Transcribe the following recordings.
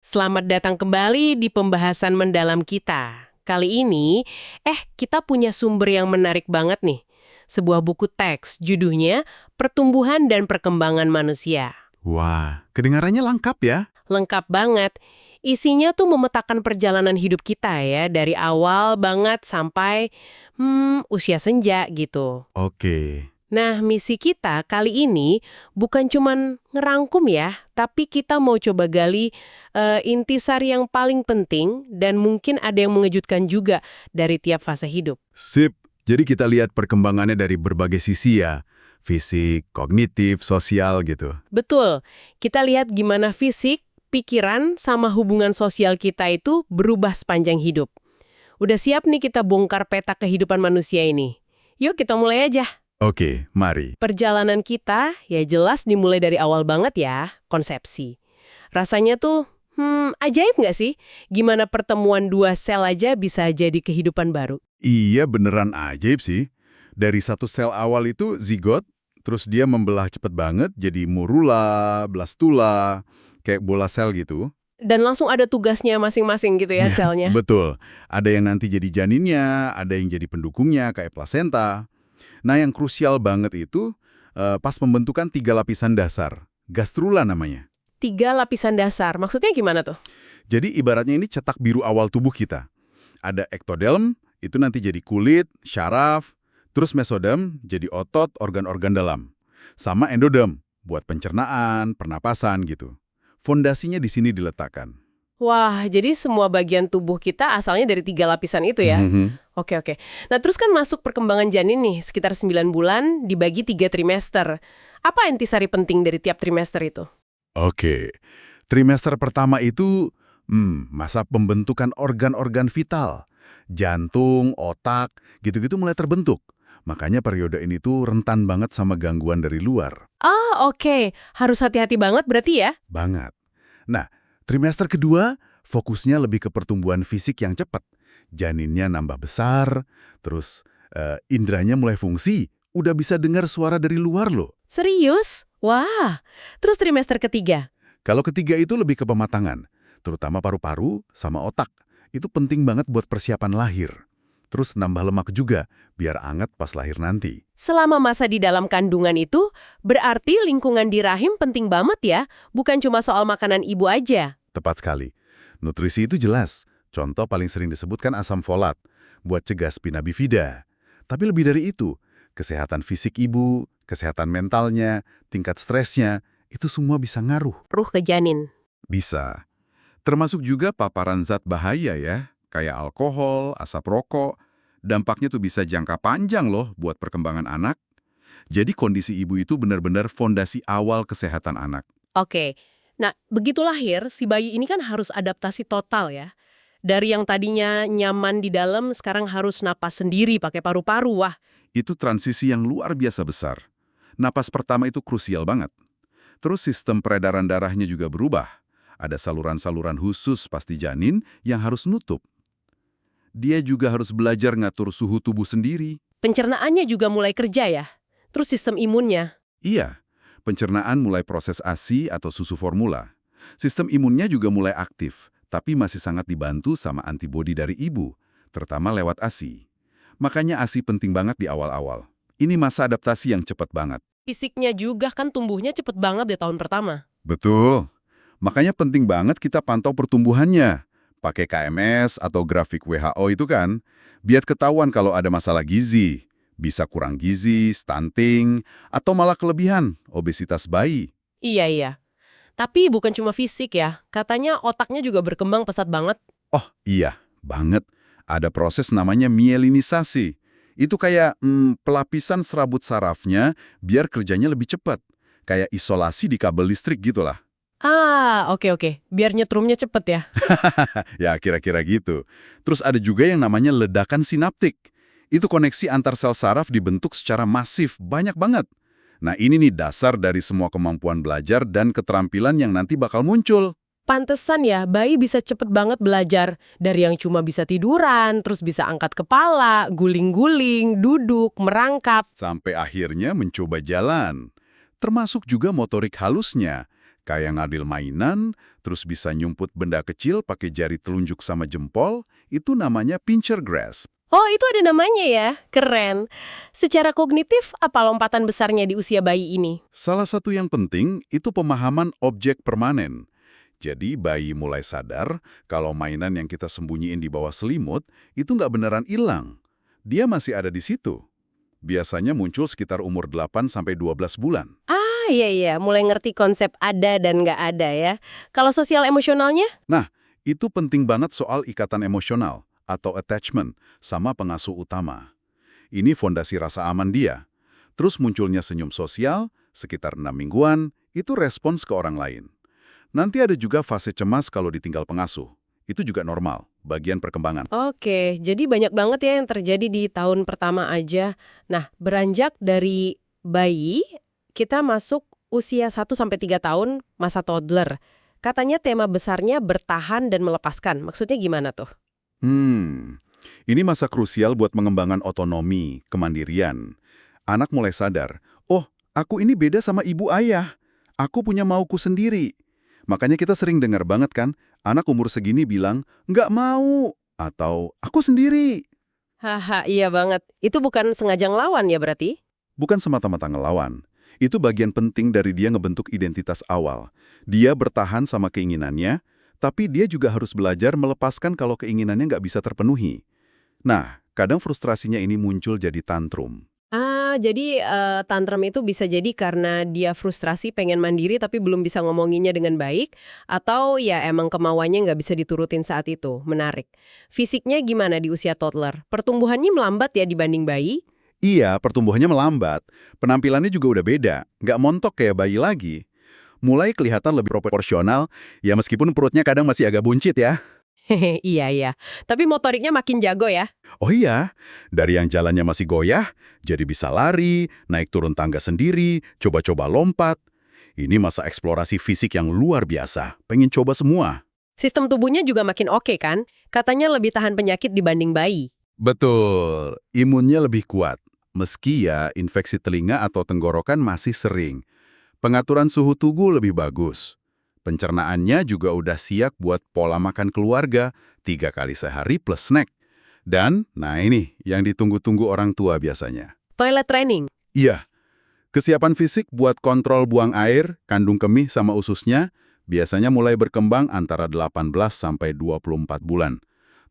Selamat datang kembali di pembahasan mendalam kita. Kali ini, kita punya sumber yang menarik banget nih. Sebuah buku teks, judulnya Pertumbuhan dan Perkembangan Manusia. Wah, kedengarannya lengkap ya? Lengkap banget. Isinya tuh memetakan perjalanan hidup kita ya, dari awal banget sampai, usia senja gitu. Oke. Nah, misi kita kali ini bukan cuman ngerangkum ya, tapi kita mau coba gali intisari yang paling penting dan mungkin ada yang mengejutkan juga dari tiap fase hidup. Sip. Jadi kita lihat perkembangannya dari berbagai sisi ya. Fisik, kognitif, sosial gitu. Betul, kita lihat gimana fisik, pikiran, sama hubungan sosial kita itu berubah sepanjang hidup. Udah siap nih kita bongkar peta kehidupan manusia ini. Yuk kita mulai aja. Oke, mari. Perjalanan kita ya jelas dimulai dari awal banget ya, konsepsi. Rasanya tuh, ajaib nggak sih? Gimana pertemuan dua sel aja bisa jadi kehidupan baru? Iya, beneran ajaib sih. Dari satu sel awal itu zigot, terus dia membelah cepet banget jadi morula, blastula, kayak bola sel gitu. Dan langsung ada tugasnya masing-masing gitu ya selnya. Betul. Ada yang nanti jadi janinnya, ada yang jadi pendukungnya kayak plasenta. Nah, yang krusial banget itu pas pembentukan 3 lapisan dasar. Gastrula namanya. 3 lapisan dasar, maksudnya gimana tuh? Jadi ibaratnya ini cetak biru awal tubuh kita. Ada ektoderm, itu nanti jadi kulit, syaraf, terus mesoderm jadi otot, organ-organ dalam. Sama endoderm, buat pencernaan, pernapasan gitu. Fondasinya di sini diletakkan. Wah, jadi semua bagian tubuh kita asalnya dari 3 lapisan itu ya? Oke. Nah, terus kan masuk perkembangan janin nih, sekitar 9 bulan dibagi 3 trimester. Apa intisari penting dari tiap trimester itu? Oke, trimester pertama itu masa pembentukan organ-organ vital. Jantung, otak, gitu-gitu mulai terbentuk. Makanya periode ini tuh rentan banget sama gangguan dari luar. Ah, oke. Harus hati-hati banget berarti ya? Banget. Nah, trimester kedua fokusnya lebih ke pertumbuhan fisik yang cepat. Janinnya nambah besar, terus indranya mulai fungsi. Udah bisa dengar suara dari luar loh. Serius? Wah. Terus trimester ketiga? Kalau ketiga itu lebih ke pematangan, terutama paru-paru sama otak. Itu penting banget buat persiapan lahir. Terus nambah lemak juga, biar anget pas lahir nanti. Selama masa di dalam kandungan itu, berarti lingkungan di rahim penting banget ya? Bukan cuma soal makanan ibu aja. Tepat sekali. Nutrisi itu jelas. Contoh paling sering disebutkan asam folat, buat cegah spina bifida. Tapi lebih dari itu, kesehatan fisik ibu, kesehatan mentalnya, tingkat stresnya, itu semua bisa ngaruh. Ruh ke janin. Bisa. Termasuk juga paparan zat bahaya ya, kayak alkohol, asap rokok. Dampaknya tuh bisa jangka panjang loh buat perkembangan anak. Jadi kondisi ibu itu benar-benar fondasi awal kesehatan anak. Oke. Nah, begitu lahir, si bayi ini kan harus adaptasi total ya. Dari yang tadinya nyaman di dalam, sekarang harus napas sendiri pakai paru-paru. Wah, Itu transisi yang luar biasa besar. Napas pertama itu krusial banget. Terus sistem peredaran darahnya juga berubah. Ada saluran-saluran khusus pasti janin yang harus nutup. Dia juga harus belajar ngatur suhu tubuh sendiri. pencernaannya juga mulai kerja ya. Terus sistem imunnya. Iya, pencernaan mulai proses ASI atau susu formula. Sistem imunnya juga mulai aktif, tapi masih sangat dibantu sama antibodi dari ibu, terutama lewat ASI. Makanya ASI penting banget di awal-awal. Ini masa adaptasi yang cepat banget. Fisiknya juga kan tumbuhnya cepet banget di tahun pertama. Betul. Makanya penting banget kita pantau pertumbuhannya. Pakai KMS atau grafik WHO itu kan, biar ketahuan kalau ada masalah gizi. Bisa kurang gizi, stunting, atau malah kelebihan, obesitas bayi. Iya. Tapi bukan cuma fisik ya. Katanya otaknya juga berkembang pesat banget. Oh iya, banget. Ada proses namanya mielinisasi. Itu kayak pelapisan serabut sarafnya biar kerjanya lebih cepat. Kayak isolasi di kabel listrik gitulah. Ah, oke. Biar nyetrumnya cepet ya. Ya, kira-kira gitu. Terus ada juga yang namanya ledakan sinaptik. Itu koneksi antar sel saraf dibentuk secara masif, banyak banget. Nah, ini nih dasar dari semua kemampuan belajar dan keterampilan yang nanti bakal muncul. Pantesan ya, bayi bisa cepet banget belajar. Dari yang cuma bisa tiduran, terus bisa angkat kepala, guling-guling, duduk, merangkap. Sampai akhirnya mencoba jalan. Termasuk juga motorik halusnya, Kayak ngadil mainan, terus bisa nyumput benda kecil pakai jari telunjuk sama jempol, itu namanya pincher grasp. Oh, itu ada namanya ya? Keren. Secara kognitif, apa lompatan besarnya di usia bayi ini? Salah satu yang penting itu pemahaman objek permanen. Jadi bayi mulai sadar kalau mainan yang kita sembunyiin di bawah selimut itu nggak beneran hilang. Dia masih ada di situ. Biasanya muncul sekitar umur 8-12 bulan. Ah, iya, mulai ngerti konsep ada dan nggak ada ya. Kalau sosial emosionalnya? Nah, itu penting banget soal ikatan emosional atau attachment sama pengasuh utama. Ini fondasi rasa aman dia. Terus munculnya senyum sosial, sekitar 6 mingguan, itu respons ke orang lain. Nanti ada juga fase cemas kalau ditinggal pengasuh. Itu juga normal, bagian perkembangan. Oke, jadi banyak banget ya yang terjadi di tahun pertama aja. Nah, beranjak dari bayi, kita masuk usia 1-3 tahun, masa toddler. Katanya tema besarnya bertahan dan melepaskan. Maksudnya gimana tuh? Ini masa krusial buat mengembangkan otonomi, kemandirian. Anak mulai sadar, oh, aku ini beda sama ibu ayah. Aku punya mauku sendiri. Makanya kita sering dengar banget kan, anak umur segini bilang, nggak mau, atau aku sendiri. Haha, iya banget. Itu bukan sengaja ngelawan ya berarti? Bukan semata-mata ngelawan. Itu bagian penting dari dia ngebentuk identitas awal. Dia bertahan sama keinginannya, tapi dia juga harus belajar melepaskan kalau keinginannya nggak bisa terpenuhi. Nah, kadang frustrasinya ini muncul jadi tantrum. Jadi tantrum itu bisa jadi karena dia frustrasi pengen mandiri tapi belum bisa ngomonginnya dengan baik, atau ya emang kemauannya nggak bisa diturutin saat itu. Menarik. Fisiknya gimana di usia toddler? Pertumbuhannya melambat ya dibanding bayi? Iya, pertumbuhannya melambat. Penampilannya juga udah beda, nggak montok kayak bayi lagi. Mulai kelihatan lebih proporsional, ya meskipun perutnya kadang masih agak buncit ya. Hehe, iya. Tapi motoriknya makin jago ya? Oh iya, dari yang jalannya masih goyah, jadi bisa lari, naik turun tangga sendiri, coba-coba lompat. Ini masa eksplorasi fisik yang luar biasa, pengen coba semua. Sistem tubuhnya juga makin oke kan? Katanya lebih tahan penyakit dibanding bayi. Betul, imunnya lebih kuat. Meski ya, infeksi telinga atau tenggorokan masih sering. Pengaturan suhu tubuh lebih bagus. Pencernaannya juga udah siap buat pola makan keluarga, 3 kali sehari plus snack. Dan, nah ini, yang ditunggu-tunggu orang tua biasanya. Toilet training? Iya, kesiapan fisik buat kontrol buang air, kandung kemih sama ususnya, biasanya mulai berkembang antara 18-24 bulan.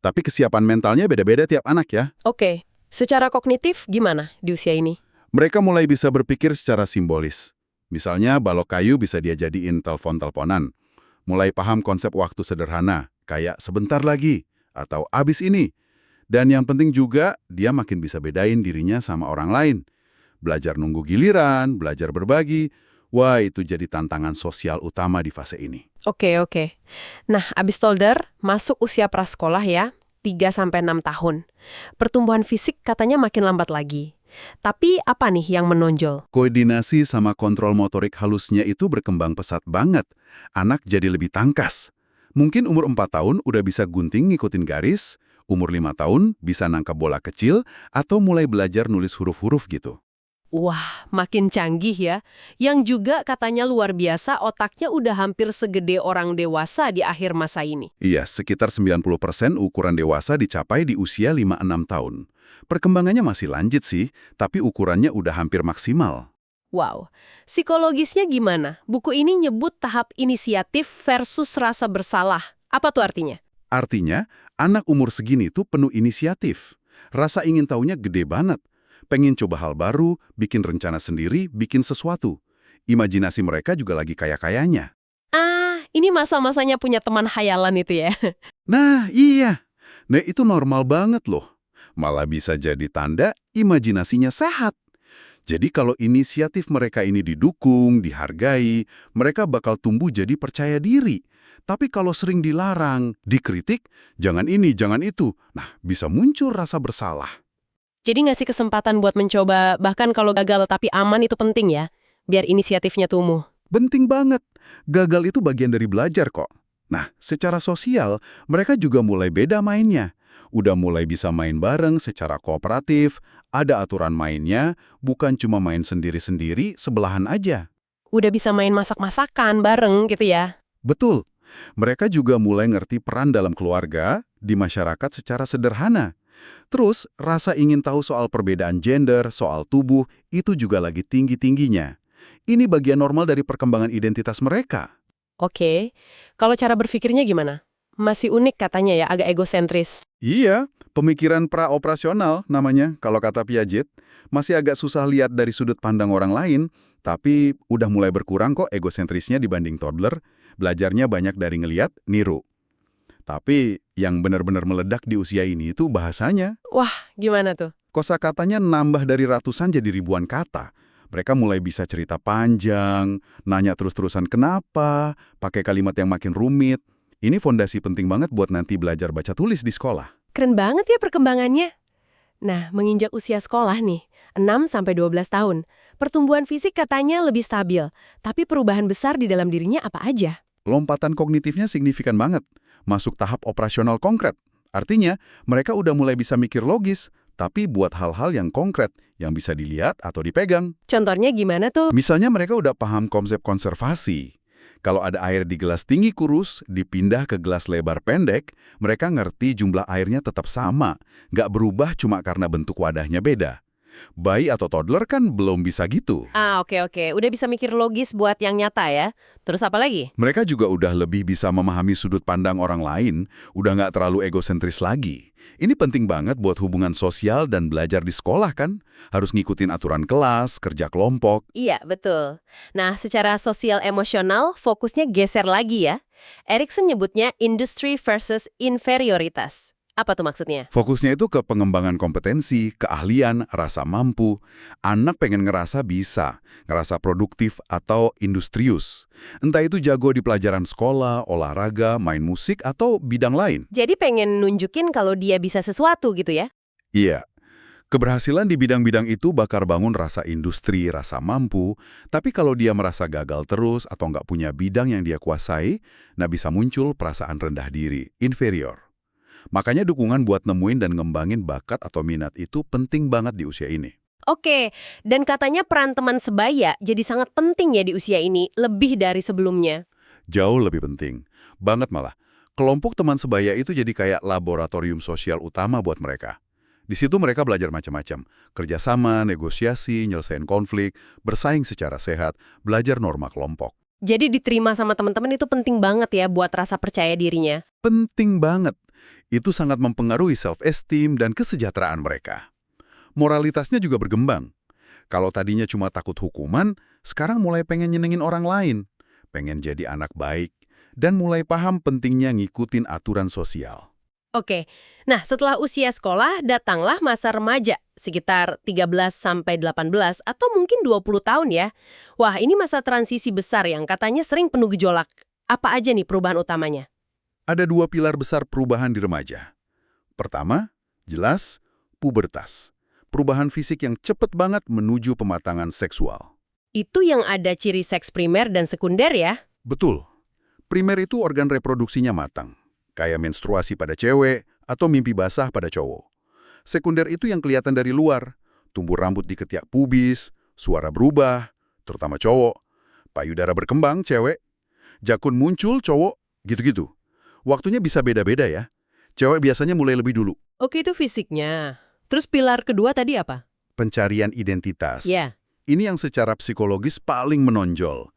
Tapi kesiapan mentalnya beda-beda tiap anak ya. Oke. Secara kognitif gimana di usia ini? Mereka mulai bisa berpikir secara simbolis. Misalnya balok kayu bisa dia jadiin telepon-teleponan. Mulai paham konsep waktu sederhana, kayak sebentar lagi, atau abis ini. Dan yang penting juga, dia makin bisa bedain dirinya sama orang lain. Belajar nunggu giliran, belajar berbagi. Wah, itu jadi tantangan sosial utama di fase ini. Oke. Nah, abis toddler, masuk usia prasekolah ya, 3-6 tahun. Pertumbuhan fisik katanya makin lambat lagi. Tapi apa nih yang menonjol? Koordinasi sama kontrol motorik halusnya itu berkembang pesat banget. Anak jadi lebih tangkas. Mungkin umur 4 tahun udah bisa gunting ngikutin garis, umur 5 tahun bisa nangkap bola kecil, atau mulai belajar nulis huruf-huruf gitu. Wah, makin canggih ya. Yang juga katanya luar biasa, otaknya udah hampir segede orang dewasa di akhir masa ini. Iya, sekitar 90% ukuran dewasa dicapai di usia 5-6 tahun. Perkembangannya masih lanjut sih, tapi ukurannya udah hampir maksimal. Wow, psikologisnya gimana? Buku ini nyebut tahap inisiatif versus rasa bersalah. Apa tuh artinya? Artinya, anak umur segini tuh penuh inisiatif. Rasa ingin taunya gede banget. Pengen coba hal baru, bikin rencana sendiri, bikin sesuatu. Imajinasi mereka juga lagi kaya-kayanya. Ini masa-masanya punya teman hayalan itu ya? Nah, iya. Nah, itu normal banget loh. Malah bisa jadi tanda imajinasinya sehat. Jadi kalau inisiatif mereka ini didukung, dihargai, mereka bakal tumbuh jadi percaya diri. Tapi kalau sering dilarang, dikritik, jangan ini, jangan itu, nah bisa muncul rasa bersalah. Jadi ngasih kesempatan buat mencoba, bahkan kalau gagal tapi aman itu penting ya, biar inisiatifnya tumbuh. Penting banget. Gagal itu bagian dari belajar kok. Nah, secara sosial, mereka juga mulai beda mainnya. Udah mulai bisa main bareng secara kooperatif, ada aturan mainnya, bukan cuma main sendiri-sendiri, sebelahan aja. Udah bisa main masak-masakan bareng gitu ya. Betul. Mereka juga mulai ngerti peran dalam keluarga, di masyarakat secara sederhana. Terus, rasa ingin tahu soal perbedaan gender, soal tubuh, itu juga lagi tinggi-tingginya. Ini bagian normal dari perkembangan identitas mereka. Oke, kalau cara berpikirnya gimana? Masih unik katanya ya, agak egosentris. Iya, pemikiran pra-operasional namanya, kalau kata Piaget. Masih agak susah lihat dari sudut pandang orang lain, tapi udah mulai berkurang kok egosentrisnya dibanding toddler. Belajarnya banyak dari ngeliat, niru. Tapi yang benar-benar meledak di usia ini itu bahasanya. Wah, gimana tuh? Kosakatanya nambah dari ratusan jadi ribuan kata. Mereka mulai bisa cerita panjang, nanya terus-terusan kenapa, pakai kalimat yang makin rumit. Ini fondasi penting banget buat nanti belajar baca tulis di sekolah. Keren banget ya perkembangannya. Nah, menginjak usia sekolah nih, 6-12 tahun, pertumbuhan fisik katanya lebih stabil, tapi perubahan besar di dalam dirinya apa aja? Lompatan kognitifnya signifikan banget, masuk tahap operasional konkret. Artinya, mereka udah mulai bisa mikir logis, tapi buat hal-hal yang konkret, yang bisa dilihat atau dipegang. Contohnya gimana tuh? Misalnya mereka udah paham konsep konservasi. Kalau ada air di gelas tinggi kurus, dipindah ke gelas lebar pendek, mereka ngerti jumlah airnya tetap sama, nggak berubah cuma karena bentuk wadahnya beda. Bayi atau toddler kan belum bisa gitu. Oke. Udah bisa mikir logis buat yang nyata ya. Terus apa lagi? Mereka juga udah lebih bisa memahami sudut pandang orang lain, udah nggak terlalu egosentris lagi. Ini penting banget buat hubungan sosial dan belajar di sekolah kan? Harus ngikutin aturan kelas, kerja kelompok. Iya, betul. Nah, secara sosial emosional, fokusnya geser lagi ya. Erikson nyebutnya industry versus inferioritas. Apa tuh maksudnya? Fokusnya itu ke pengembangan kompetensi, keahlian, rasa mampu. Anak pengen ngerasa bisa, ngerasa produktif atau industrius. Entah itu jago di pelajaran sekolah, olahraga, main musik, atau bidang lain. Jadi pengen nunjukin kalau dia bisa sesuatu gitu ya? Iya, keberhasilan di bidang-bidang itu bakar bangun rasa industri, rasa mampu. Tapi kalau dia merasa gagal terus atau nggak punya bidang yang dia kuasai, nah bisa muncul perasaan rendah diri, inferior. Makanya dukungan buat nemuin dan ngembangin bakat atau minat itu penting banget di usia ini. Oke, dan katanya peran teman sebaya jadi sangat penting ya di usia ini, lebih dari sebelumnya. Jauh lebih penting. Banget malah. Kelompok teman sebaya itu jadi kayak laboratorium sosial utama buat mereka. Di situ mereka belajar macam-macam. Kerjasama, negosiasi, nyelesain konflik, bersaing secara sehat, belajar norma kelompok. Jadi diterima sama teman-teman itu penting banget ya buat rasa percaya dirinya. Penting banget. Itu sangat mempengaruhi self-esteem dan kesejahteraan mereka. Moralitasnya juga berkembang. Kalau tadinya cuma takut hukuman, sekarang mulai pengen nyenengin orang lain. Pengen jadi anak baik, dan mulai paham pentingnya ngikutin aturan sosial. Oke, nah setelah usia sekolah, datanglah masa remaja, sekitar 13-18 atau mungkin 20 tahun ya. Wah, ini masa transisi besar yang katanya sering penuh gejolak. Apa aja nih perubahan utamanya? Ada dua pilar besar perubahan di remaja. Pertama, jelas, pubertas. Perubahan fisik yang cepat banget menuju pematangan seksual. Itu yang ada ciri seks primer dan sekunder ya? Betul. Primer itu organ reproduksinya matang, kayak menstruasi pada cewek atau mimpi basah pada cowok. Sekunder itu yang kelihatan dari luar, tumbuh rambut di ketiak pubis, suara berubah, terutama cowok, payudara berkembang cewek, jakun muncul cowok, gitu-gitu. Waktunya bisa beda-beda ya. Cewek biasanya mulai lebih dulu. Oke, itu fisiknya. Terus pilar kedua tadi apa? Pencarian identitas. Ya. Ini yang secara psikologis paling menonjol.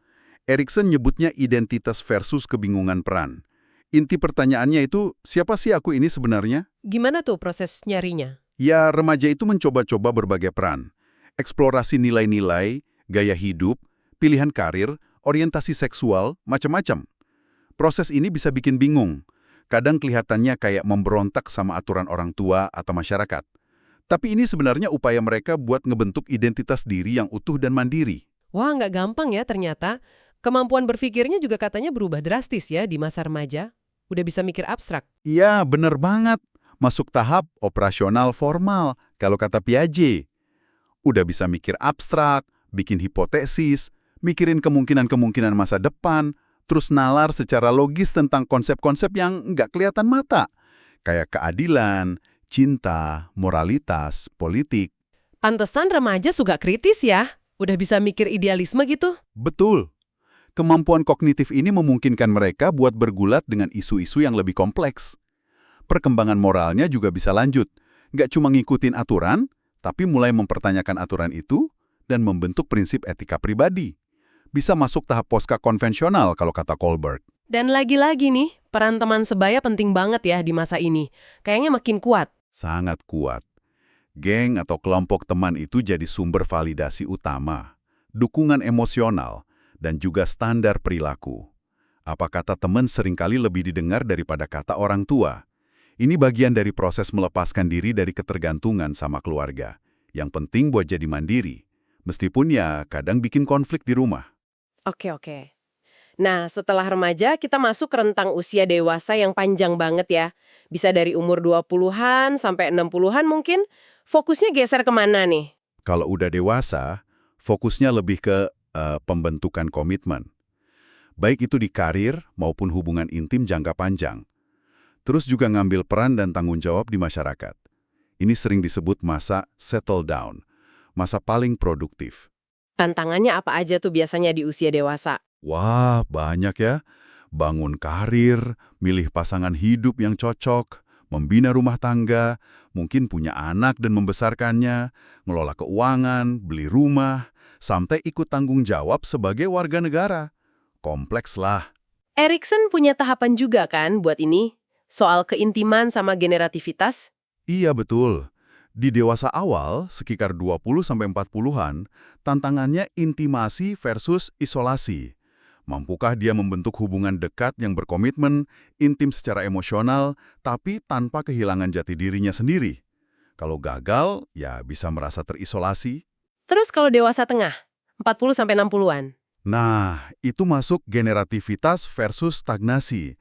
Erikson nyebutnya identitas versus kebingungan peran. Inti pertanyaannya itu, siapa sih aku ini sebenarnya? Gimana tuh proses nyarinya? Ya, remaja itu mencoba-coba berbagai peran. Eksplorasi nilai-nilai, gaya hidup, pilihan karir, orientasi seksual, macam-macam. Proses ini bisa bikin bingung. Kadang kelihatannya kayak memberontak sama aturan orang tua atau masyarakat. Tapi ini sebenarnya upaya mereka buat ngebentuk identitas diri yang utuh dan mandiri. Wah, nggak gampang ya ternyata. Kemampuan berpikirnya juga katanya berubah drastis ya di masa remaja. Udah bisa mikir abstrak. Iya, bener banget. Masuk tahap operasional formal, kalau kata Piaget. Udah bisa mikir abstrak, bikin hipotesis, mikirin kemungkinan-kemungkinan masa depan, terus nalar secara logis tentang konsep-konsep yang nggak kelihatan mata. Kayak keadilan, cinta, moralitas, politik. Pantesan remaja suka kritis ya. Udah bisa mikir idealisme gitu? Betul. Kemampuan kognitif ini memungkinkan mereka buat bergulat dengan isu-isu yang lebih kompleks. Perkembangan moralnya juga bisa lanjut. Nggak cuma ngikutin aturan, tapi mulai mempertanyakan aturan itu dan membentuk prinsip etika pribadi. Bisa masuk tahap posca konvensional kalau kata Kohlberg. Dan lagi-lagi nih, peran teman sebaya penting banget ya di masa ini. Kayaknya makin kuat. Sangat kuat. Geng atau kelompok teman itu jadi sumber validasi utama, dukungan emosional, dan juga standar perilaku. Apa kata teman seringkali lebih didengar daripada kata orang tua. Ini bagian dari proses melepaskan diri dari ketergantungan sama keluarga. Yang penting buat jadi mandiri, meskipun ya kadang bikin konflik di rumah. Oke. Nah, setelah remaja, kita masuk ke rentang usia dewasa yang panjang banget ya. Bisa dari umur 20-an sampai 60-an mungkin. Fokusnya geser kemana nih? Kalau udah dewasa, fokusnya lebih ke pembentukan komitmen. Baik itu di karir maupun hubungan intim jangka panjang. Terus juga ngambil peran dan tanggung jawab di masyarakat. Ini sering disebut masa settle down, masa paling produktif. Tantangannya apa aja tuh biasanya di usia dewasa? Wah, banyak ya. Bangun karir, milih pasangan hidup yang cocok, membina rumah tangga, mungkin punya anak dan membesarkannya, ngelola keuangan, beli rumah, sampai ikut tanggung jawab sebagai warga negara. Kompleks lah. Erikson punya tahapan juga kan buat ini? Soal keintiman sama generativitas? Iya betul. Di dewasa awal, sekitar 20-40-an, tantangannya intimasi versus isolasi. Mampukah dia membentuk hubungan dekat yang berkomitmen, intim secara emosional, tapi tanpa kehilangan jati dirinya sendiri? Kalau gagal, ya bisa merasa terisolasi. Terus kalau dewasa tengah, 40-60-an? Nah, itu masuk generativitas versus stagnasi.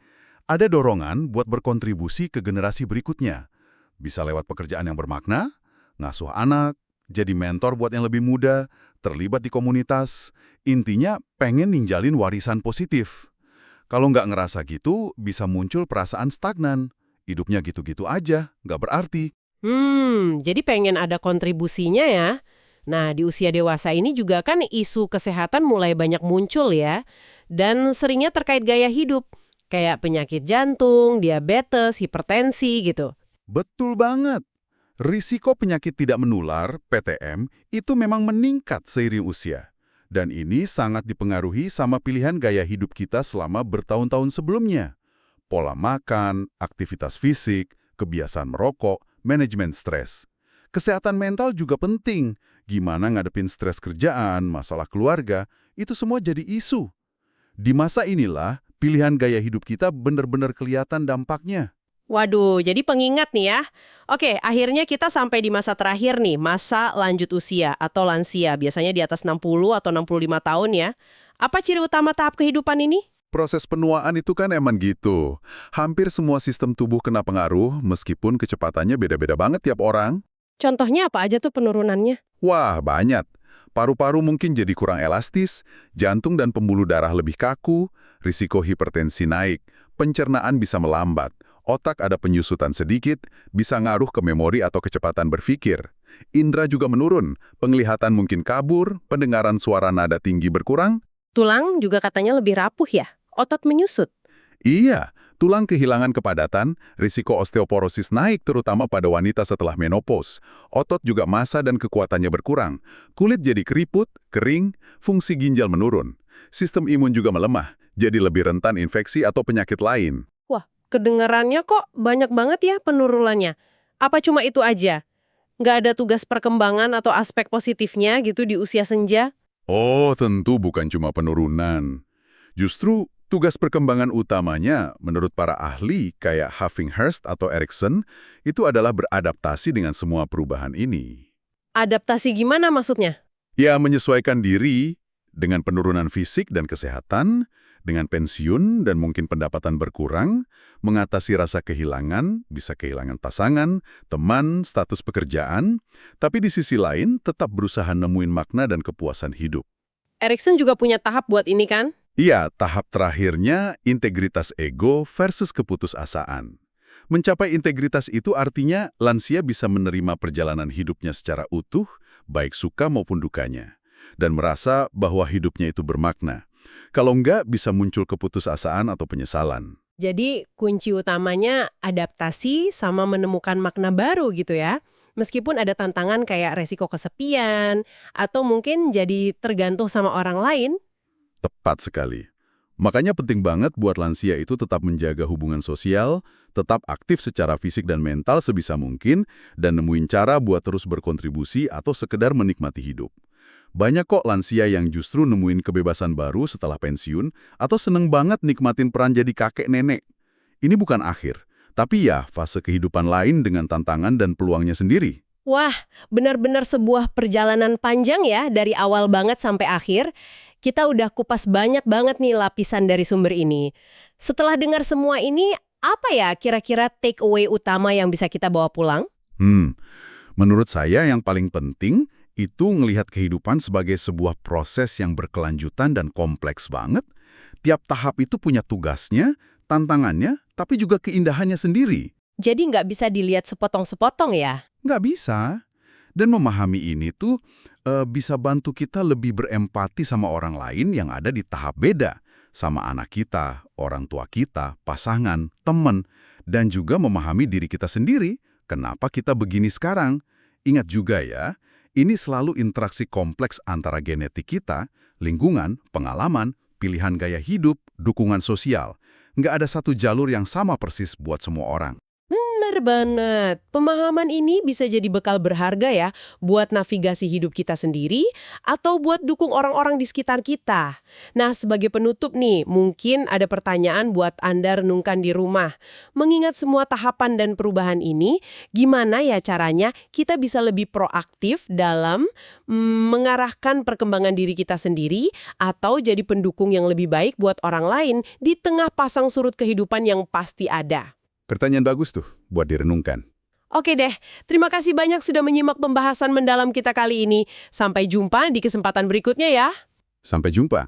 Ada dorongan buat berkontribusi ke generasi berikutnya. Bisa lewat pekerjaan yang bermakna, ngasuh anak, jadi mentor buat yang lebih muda, terlibat di komunitas. Intinya pengen ninggalin warisan positif. Kalau nggak ngerasa gitu, bisa muncul perasaan stagnan. Hidupnya gitu-gitu aja, nggak berarti. Jadi pengen ada kontribusinya ya. Nah, di usia dewasa ini juga kan isu kesehatan mulai banyak muncul ya. Dan seringnya terkait gaya hidup. Kayak penyakit jantung, diabetes, hipertensi gitu. Betul banget. Risiko penyakit tidak menular, PTM, itu memang meningkat seiring usia. Dan ini sangat dipengaruhi sama pilihan gaya hidup kita selama bertahun-tahun sebelumnya. Pola makan, aktivitas fisik, kebiasaan merokok, manajemen stres. Kesehatan mental juga penting. Gimana ngadepin stres kerjaan, masalah keluarga, itu semua jadi isu. Di masa inilah, pilihan gaya hidup kita benar-benar kelihatan dampaknya. Waduh, jadi pengingat nih ya. Oke, akhirnya kita sampai di masa terakhir nih, masa lanjut usia atau lansia. Biasanya di atas 60 atau 65 tahun ya. Apa ciri utama tahap kehidupan ini? Proses penuaan itu kan emang gitu. Hampir semua sistem tubuh kena pengaruh, meskipun kecepatannya beda-beda banget tiap orang. Contohnya apa aja tuh penurunannya? Wah, banyak. Paru-paru mungkin jadi kurang elastis, jantung dan pembuluh darah lebih kaku, risiko hipertensi naik, pencernaan bisa melambat, otak ada penyusutan sedikit, bisa ngaruh ke memori atau kecepatan berpikir. Indra juga menurun, penglihatan mungkin kabur, pendengaran suara nada tinggi berkurang. Tulang juga katanya lebih rapuh ya? Otot menyusut. Iya, tulang kehilangan kepadatan, risiko osteoporosis naik terutama pada wanita setelah menopause. Otot juga massa dan kekuatannya berkurang. Kulit jadi keriput, kering, fungsi ginjal menurun. Sistem imun juga melemah, jadi lebih rentan infeksi atau penyakit lain. Wah, kedengarannya kok banyak banget ya penurunannya. Apa cuma itu aja? Nggak ada tugas perkembangan atau aspek positifnya gitu di usia senja? Oh, tentu bukan cuma penurunan. Justru tugas perkembangan utamanya, menurut para ahli kayak Huffinghurst atau Erikson, itu adalah beradaptasi dengan semua perubahan ini. Adaptasi gimana maksudnya? Ya, menyesuaikan diri dengan penurunan fisik dan kesehatan, dengan pensiun dan mungkin pendapatan berkurang, mengatasi rasa kehilangan, bisa kehilangan pasangan, teman, status pekerjaan, tapi di sisi lain tetap berusaha nemuin makna dan kepuasan hidup. Erikson juga punya tahap buat ini kan? Iya, tahap terakhirnya integritas ego versus keputusasaan. Mencapai integritas itu artinya lansia bisa menerima perjalanan hidupnya secara utuh, baik suka maupun dukanya. dan merasa bahwa hidupnya itu bermakna. Kalau enggak, bisa muncul keputusasaan atau penyesalan. Jadi kunci utamanya adaptasi sama menemukan makna baru gitu ya. Meskipun ada tantangan kayak resiko kesepian, atau mungkin jadi tergantung sama orang lain. Tepat sekali. Makanya penting banget buat lansia itu tetap menjaga hubungan sosial, tetap aktif secara fisik dan mental sebisa mungkin, dan nemuin cara buat terus berkontribusi atau sekedar menikmati hidup. Banyak kok lansia yang justru nemuin kebebasan baru setelah pensiun atau seneng banget nikmatin peran jadi kakek nenek. Ini bukan akhir, tapi ya fase kehidupan lain dengan tantangan dan peluangnya sendiri. Wah, benar-benar sebuah perjalanan panjang ya dari awal banget sampai akhir. Kita udah kupas banyak banget nih lapisan dari sumber ini. Setelah dengar semua ini, apa ya kira-kira take away utama yang bisa kita bawa pulang? Menurut saya yang paling penting itu ngelihat kehidupan sebagai sebuah proses yang berkelanjutan dan kompleks banget. Tiap tahap itu punya tugasnya, tantangannya, tapi juga keindahannya sendiri. Jadi nggak bisa dilihat sepotong-sepotong ya? Nggak bisa. Dan memahami ini tuh bisa bantu kita lebih berempati sama orang lain yang ada di tahap beda. Sama anak kita, orang tua kita, pasangan, teman. Dan juga memahami diri kita sendiri. Kenapa kita begini sekarang? Ingat juga ya, ini selalu interaksi kompleks antara genetik kita, lingkungan, pengalaman, pilihan gaya hidup, dukungan sosial. Nggak ada satu jalur yang sama persis buat semua orang. Bener banget. Pemahaman ini bisa jadi bekal berharga ya buat navigasi hidup kita sendiri atau buat dukung orang-orang di sekitar kita. Nah, sebagai penutup nih, mungkin ada pertanyaan buat Anda renungkan di rumah. Mengingat semua tahapan dan perubahan ini, gimana ya caranya kita bisa lebih proaktif dalam mengarahkan perkembangan diri kita sendiri atau jadi pendukung yang lebih baik buat orang lain di tengah pasang surut kehidupan yang pasti ada? Pertanyaan bagus tuh buat direnungkan. Oke deh, terima kasih banyak sudah menyimak pembahasan mendalam kita kali ini. Sampai jumpa di kesempatan berikutnya ya. Sampai jumpa.